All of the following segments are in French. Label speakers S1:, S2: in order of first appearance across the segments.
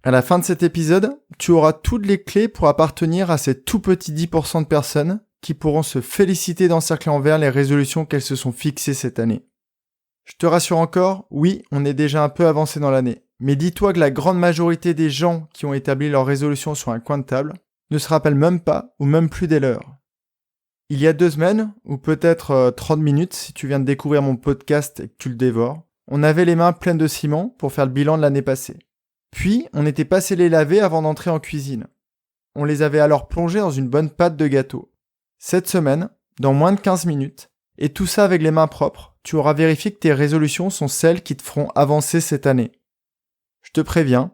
S1: À la fin de cet épisode, tu auras toutes les clés pour appartenir à ces tout petits 10% de personnes qui pourront se féliciter d'encercler en vert les résolutions qu'elles se sont fixées cette année. Je te rassure encore, oui, on est déjà un peu avancé dans l'année. Mais dis-toi que la grande majorité des gens qui ont établi leurs résolutions sur un coin de table ne se rappellent même pas ou même plus des leurs. Il y a 2 semaines, ou peut-être 30 minutes si tu viens de découvrir mon podcast et que tu le dévores, on avait les mains pleines de ciment pour faire le bilan de l'année passée. Puis, on était passé les laver avant d'entrer en cuisine. On les avait alors plongés dans une bonne pâte de gâteau. Cette semaine, dans moins de 15 minutes, et tout ça avec les mains propres, tu auras vérifié que tes résolutions sont celles qui te feront avancer cette année. Je te préviens,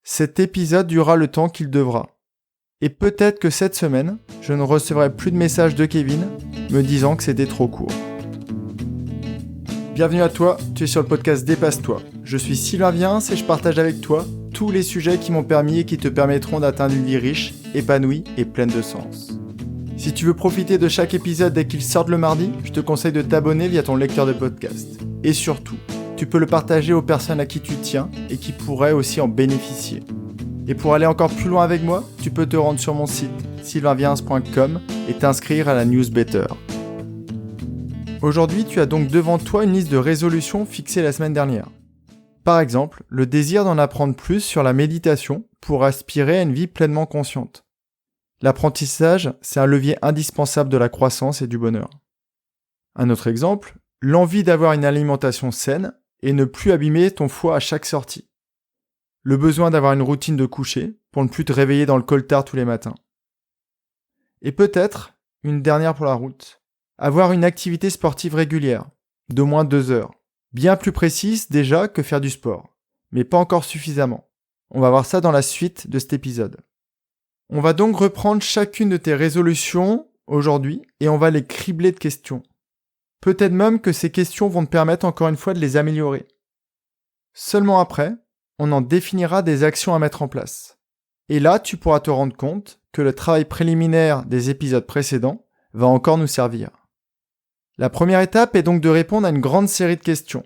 S1: cet épisode durera le temps qu'il devra. Et peut-être que cette semaine, je ne recevrai plus de messages de Kevin me disant que c'était trop court. Bienvenue à toi, tu es sur le podcast Dépasse-toi. Je suis Sylvain Viens et je partage avec toi tous les sujets qui m'ont permis et qui te permettront d'atteindre une vie riche, épanouie et pleine de sens. Si tu veux profiter de chaque épisode dès qu'il sort le mardi, je te conseille de t'abonner via ton lecteur de podcast. Et surtout, tu peux le partager aux personnes à qui tu tiens et qui pourraient aussi en bénéficier. Et pour aller encore plus loin avec moi, tu peux te rendre sur mon site sylvainviens.com et t'inscrire à la newsletter. Aujourd'hui, tu as donc devant toi une liste de résolutions fixées la semaine dernière. Par exemple, le désir d'en apprendre plus sur la méditation pour aspirer à une vie pleinement consciente. L'apprentissage, c'est un levier indispensable de la croissance et du bonheur. Un autre exemple, l'envie d'avoir une alimentation saine et ne plus abîmer ton foie à chaque sortie. Le besoin d'avoir une routine de coucher pour ne plus te réveiller dans le coltard tous les matins. Et peut-être, une dernière pour la route, avoir une activité sportive régulière, d'au moins 2 heures. Bien plus précise déjà que faire du sport, mais pas encore suffisamment. On va voir ça dans la suite de cet épisode. On va donc reprendre chacune de tes résolutions aujourd'hui et on va les cribler de questions. Peut-être même que ces questions vont te permettre encore une fois de les améliorer. Seulement après, on en définira des actions à mettre en place. Et là, tu pourras te rendre compte que le travail préliminaire des épisodes précédents va encore nous servir. La première étape est donc de répondre à une grande série de questions.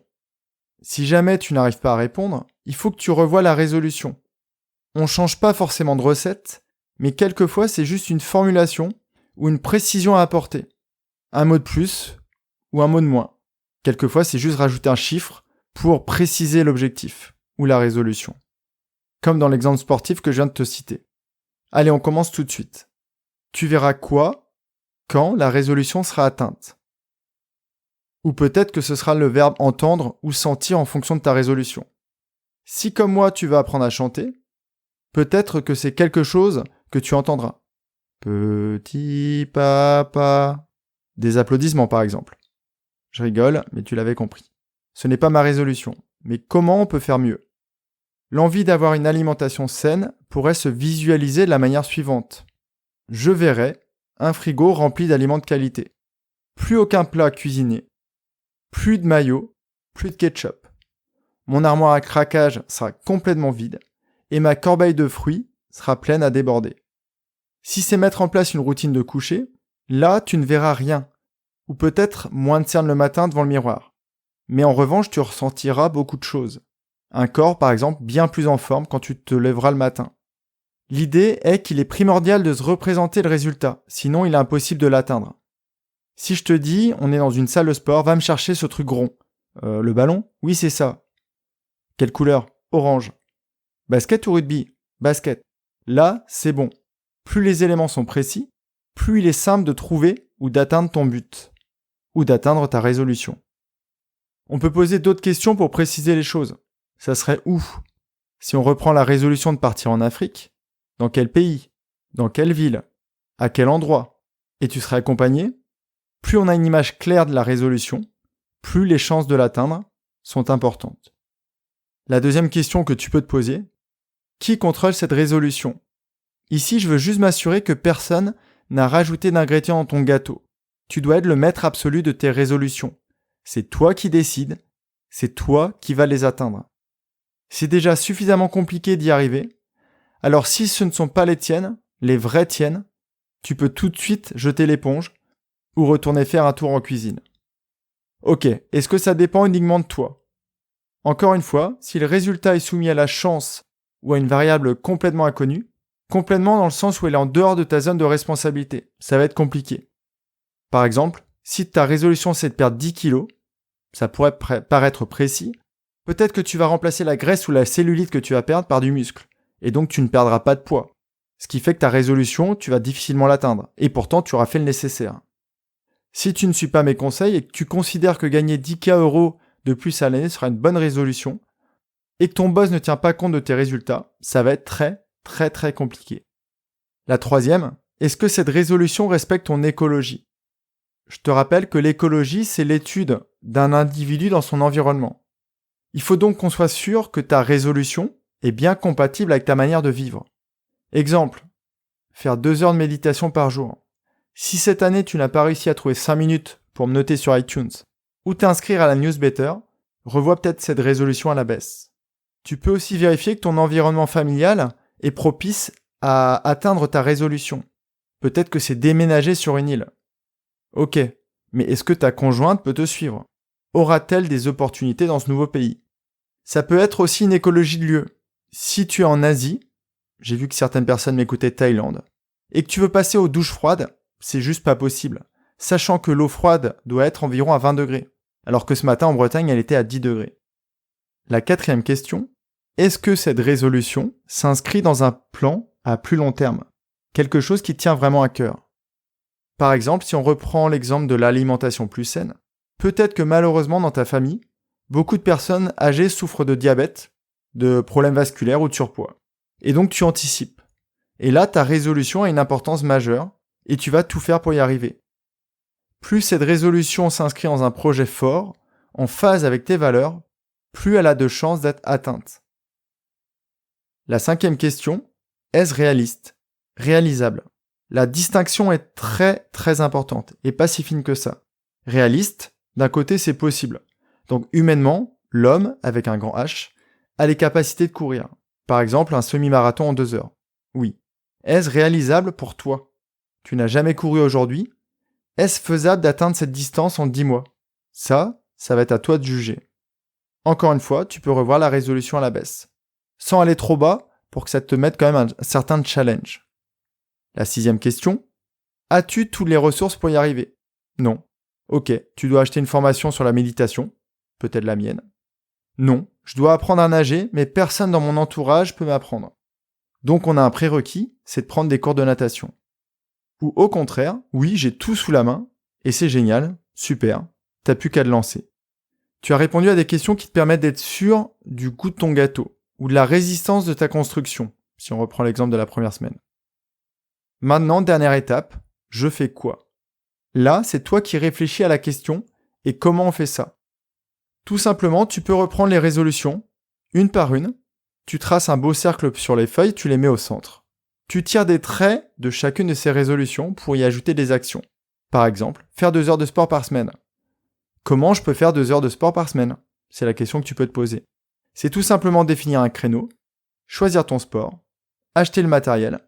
S1: Si jamais tu n'arrives pas à répondre, il faut que tu revoies la résolution. On ne change pas forcément de recette, mais quelquefois c'est juste une formulation ou une précision à apporter. Un mot de plus ou un mot de moins. Quelquefois c'est juste rajouter un chiffre pour préciser l'objectif ou la résolution. Comme dans l'exemple sportif que je viens de te citer. Allez, on commence tout de suite. Tu verras quoi, quand la résolution sera atteinte. Ou peut-être que ce sera le verbe entendre ou sentir en fonction de ta résolution. Si comme moi tu vas apprendre à chanter, peut-être que c'est quelque chose que tu entendras. Petit papa. Des applaudissements par exemple. Je rigole, mais tu l'avais compris. Ce n'est pas ma résolution. Mais comment on peut faire mieux ? L'envie d'avoir une alimentation saine pourrait se visualiser de la manière suivante. Je verrais un frigo rempli d'aliments de qualité. Plus aucun plat cuisiné. Plus de mayo, plus de ketchup. Mon armoire à craquage sera complètement vide et ma corbeille de fruits sera pleine à déborder. Si c'est mettre en place une routine de coucher, là tu ne verras rien, ou peut-être moins de cernes le matin devant le miroir. Mais en revanche, tu ressentiras beaucoup de choses. Un corps, par exemple, bien plus en forme quand tu te lèveras le matin. L'idée est qu'il est primordial de se représenter le résultat, sinon il est impossible de l'atteindre. Si je te dis, on est dans une salle de sport, va me chercher ce truc rond. Le ballon ? Oui, c'est ça. Quelle couleur ? Orange. Basket ou rugby ? Basket. Là, c'est bon. Plus les éléments sont précis, plus il est simple de trouver ou d'atteindre ton but. Ou d'atteindre ta résolution. On peut poser d'autres questions pour préciser les choses. Ça serait où ? Si on reprend la résolution de partir en Afrique, dans quel pays ? Dans quelle ville ? À quel endroit ? Et tu serais accompagné ? Plus on a une image claire de la résolution, plus les chances de l'atteindre sont importantes. La deuxième question que tu peux te poser, qui contrôle cette résolution ? Ici, je veux juste m'assurer que personne n'a rajouté d'ingrédients dans ton gâteau. Tu dois être le maître absolu de tes résolutions. C'est toi qui décides, c'est toi qui vas les atteindre. C'est déjà suffisamment compliqué d'y arriver, alors si ce ne sont pas les tiennes, les vraies tiennes, tu peux tout de suite jeter l'éponge ou retourner faire un tour en cuisine. Ok, est-ce que ça dépend uniquement de toi ? Encore une fois, si le résultat est soumis à la chance ou à une variable complètement inconnue, complètement dans le sens où elle est en dehors de ta zone de responsabilité. Ça va être compliqué. Par exemple, si ta résolution c'est de perdre 10 kilos, ça pourrait paraître précis, peut-être que tu vas remplacer la graisse ou la cellulite que tu vas perdre par du muscle, et donc tu ne perdras pas de poids. Ce qui fait que ta résolution, tu vas difficilement l'atteindre, et pourtant tu auras fait le nécessaire. Si tu ne suis pas mes conseils et que tu considères que gagner 10K € de plus à l'année sera une bonne résolution, et que ton boss ne tient pas compte de tes résultats, ça va être très compliqué. La troisième, est-ce que cette résolution respecte ton écologie ? Je te rappelle que l'écologie, c'est l'étude d'un individu dans son environnement. Il faut donc qu'on soit sûr que ta résolution est bien compatible avec ta manière de vivre. Exemple, faire 2 heures de méditation par jour. Si cette année tu n'as pas réussi à trouver 5 minutes pour me noter sur iTunes ou t'inscrire à la newsletter, revois peut-être cette résolution à la baisse. Tu peux aussi vérifier que ton environnement familial est propice à atteindre ta résolution. Peut-être que c'est déménager sur une île. Ok, mais est-ce que ta conjointe peut te suivre ? Aura-t-elle des opportunités dans ce nouveau pays ? Ça peut être aussi une écologie de lieu. Si tu es en Asie, j'ai vu que certaines personnes m'écoutaient Thaïlande, et que tu veux passer aux douches froides, c'est juste pas possible, sachant que l'eau froide doit être environ à 20 degrés, alors que ce matin en Bretagne elle était à 10 degrés. La quatrième question, est-ce que cette résolution s'inscrit dans un plan à plus long terme ? Quelque chose qui tient vraiment à cœur. Par exemple, si on reprend l'exemple de l'alimentation plus saine, peut-être que malheureusement dans ta famille, beaucoup de personnes âgées souffrent de diabète, de problèmes vasculaires ou de surpoids. Et donc tu anticipes. Et là, ta résolution a une importance majeure et tu vas tout faire pour y arriver. Plus cette résolution s'inscrit dans un projet fort, en phase avec tes valeurs, plus elle a de chances d'être atteinte. La cinquième question, est-ce réaliste ? Réalisable. La distinction est très importante et pas si fine que ça. Réaliste, d'un côté c'est possible. Donc humainement, l'homme, avec un grand H, a les capacités de courir. Par exemple, un semi-marathon en 2 heures. Oui. Est-ce réalisable pour toi ? Tu n'as jamais couru aujourd'hui ? Est-ce faisable d'atteindre cette distance en 10 mois ? Ça va être à toi de juger. Encore une fois, tu peux revoir la résolution à la baisse, sans aller trop bas pour que ça te mette quand même un certain challenge. La sixième question, as-tu toutes les ressources pour y arriver ? Non. Ok, tu dois acheter une formation sur la méditation, peut-être la mienne. Non, je dois apprendre à nager, mais personne dans mon entourage peut m'apprendre. Donc on a un prérequis, c'est de prendre des cours de natation. Ou au contraire, oui, j'ai tout sous la main, et c'est génial, super, t'as plus qu'à te lancer. Tu as répondu à des questions qui te permettent d'être sûr du goût de ton gâteau, ou de la résistance de ta construction, si on reprend l'exemple de la première semaine. Maintenant, dernière étape, je fais quoi ? Là, c'est toi qui réfléchis à la question, et comment on fait ça ? Tout simplement, tu peux reprendre les résolutions, une par une, tu traces un beau cercle sur les feuilles, tu les mets au centre. Tu tires des traits de chacune de ces résolutions pour y ajouter des actions. Par exemple, faire 2 heures de sport par semaine. Comment je peux faire 2 heures de sport par semaine ? C'est la question que tu peux te poser. C'est tout simplement définir un créneau, choisir ton sport, acheter le matériel,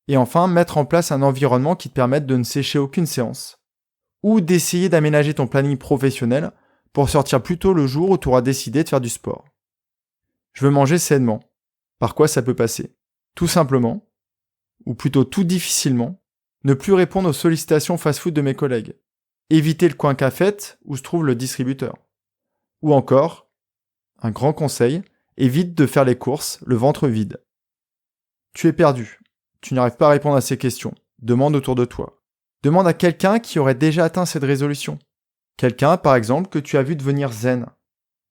S1: et enfin mettre en place un environnement qui te permette de ne sécher aucune séance. Ou d'essayer d'aménager ton planning professionnel pour sortir plus tôt le jour où tu auras décidé de faire du sport. Je veux manger sainement. Par quoi ça peut passer ? Tout simplement, ou plutôt tout difficilement, ne plus répondre aux sollicitations fast-food de mes collègues. Éviter le coin cafette où se trouve le distributeur. Ou encore, un grand conseil, évite de faire les courses le ventre vide. Tu es perdu. Tu n'arrives pas à répondre à ces questions. Demande autour de toi. Demande à quelqu'un qui aurait déjà atteint cette résolution. Quelqu'un, par exemple, que tu as vu devenir zen,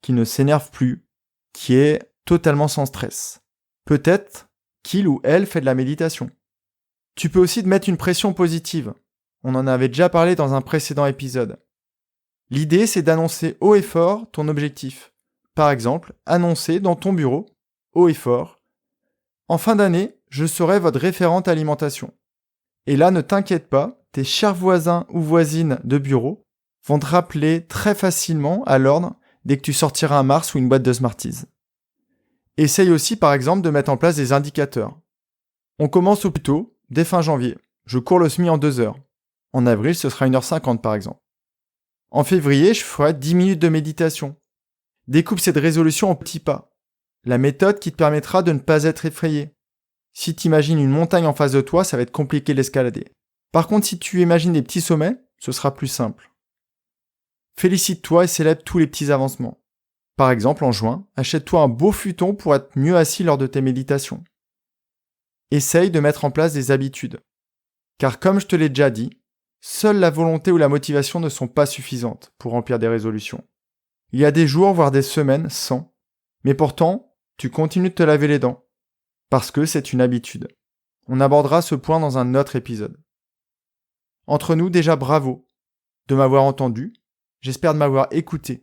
S1: qui ne s'énerve plus, qui est totalement sans stress. Peut-être qu'il ou elle fait de la méditation. Tu peux aussi te mettre une pression positive. On en avait déjà parlé dans un précédent épisode. L'idée, c'est d'annoncer haut et fort ton objectif. Par exemple, annoncer dans ton bureau, haut et fort, « En fin d'année, je serai votre référente alimentation. » Et là, ne t'inquiète pas, tes chers voisins ou voisines de bureau vont te rappeler très facilement à l'ordre dès que tu sortiras un Mars ou une boîte de Smarties. Essaye aussi par exemple de mettre en place des indicateurs. On commence au plus tôt, dès fin janvier. Je cours le semi en 2 heures. En avril, ce sera 1h50 par exemple. En février, je ferai 10 minutes de méditation. Découpe cette résolution en petits pas. La méthode qui te permettra de ne pas être effrayé. Si tu imagines une montagne en face de toi, ça va être compliqué de l'escalader. Par contre, si tu imagines des petits sommets, ce sera plus simple. Félicite-toi et célèbre tous les petits avancements. Par exemple, en juin, achète-toi un beau futon pour être mieux assis lors de tes méditations. Essaye de mettre en place des habitudes. Car comme je te l'ai déjà dit, seule la volonté ou la motivation ne sont pas suffisantes pour remplir des résolutions. Il y a des jours, voire des semaines sans, mais pourtant, tu continues de te laver les dents. Parce que c'est une habitude. On abordera ce point dans un autre épisode. Entre nous, déjà bravo de m'avoir entendu. J'espère de m'avoir écouté.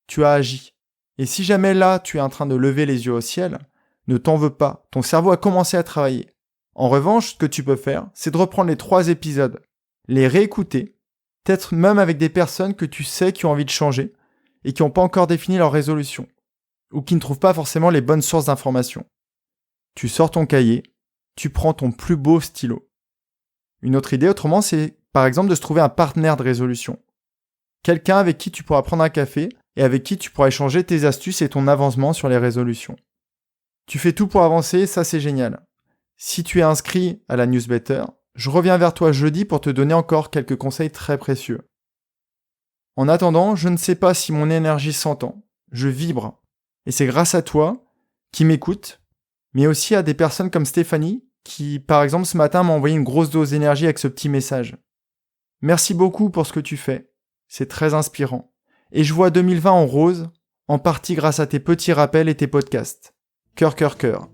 S1: Tu as agi. Et si jamais là, tu es en train de lever les yeux au ciel, ne t'en veux pas. Ton cerveau a commencé à travailler. En revanche, ce que tu peux faire, c'est de reprendre les 3 épisodes, les réécouter, peut-être même avec des personnes que tu sais qui ont envie de changer et qui n'ont pas encore défini leur résolution, ou qui ne trouvent pas forcément les bonnes sources d'informations. Tu sors ton cahier, tu prends ton plus beau stylo. Une autre idée autrement, c'est par exemple de se trouver un partenaire de résolution. Quelqu'un avec qui tu pourras prendre un café et avec qui tu pourras échanger tes astuces et ton avancement sur les résolutions. Tu fais tout pour avancer, ça c'est génial. Si tu es inscrit à la newsletter, je reviens vers toi jeudi pour te donner encore quelques conseils très précieux. En attendant, je ne sais pas si mon énergie s'entend, je vibre. Et c'est grâce à toi, qui m'écoute, mais aussi à des personnes comme Stéphanie, qui par exemple ce matin m'a envoyé une grosse dose d'énergie avec ce petit message. Merci beaucoup pour ce que tu fais, c'est très inspirant. Et je vois 2020 en rose, en partie grâce à tes petits rappels et tes podcasts. Cœur, cœur, cœur.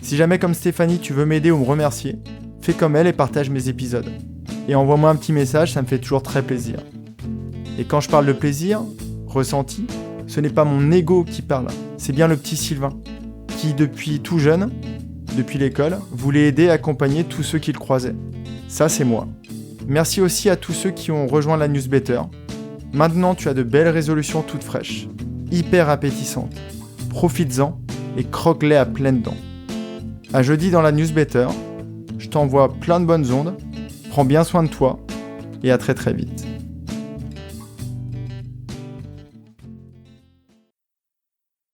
S1: Si jamais comme Stéphanie tu veux m'aider ou me remercier, fais comme elle et partage mes épisodes. Et envoie-moi un petit message, ça me fait toujours très plaisir. Et quand je parle de plaisir, ressenti, ce n'est pas mon ego qui parle, c'est bien le petit Sylvain, qui depuis tout jeune, depuis l'école, voulait aider et accompagner tous ceux qu'il croisait. Ça c'est moi. Merci aussi à tous ceux qui ont rejoint la newsletter. Maintenant tu as de belles résolutions toutes fraîches, hyper appétissantes. Profites-en et croque-les à pleines dents. À jeudi dans la newsletter, je t'envoie plein de bonnes ondes, prends bien soin de toi et à très très vite.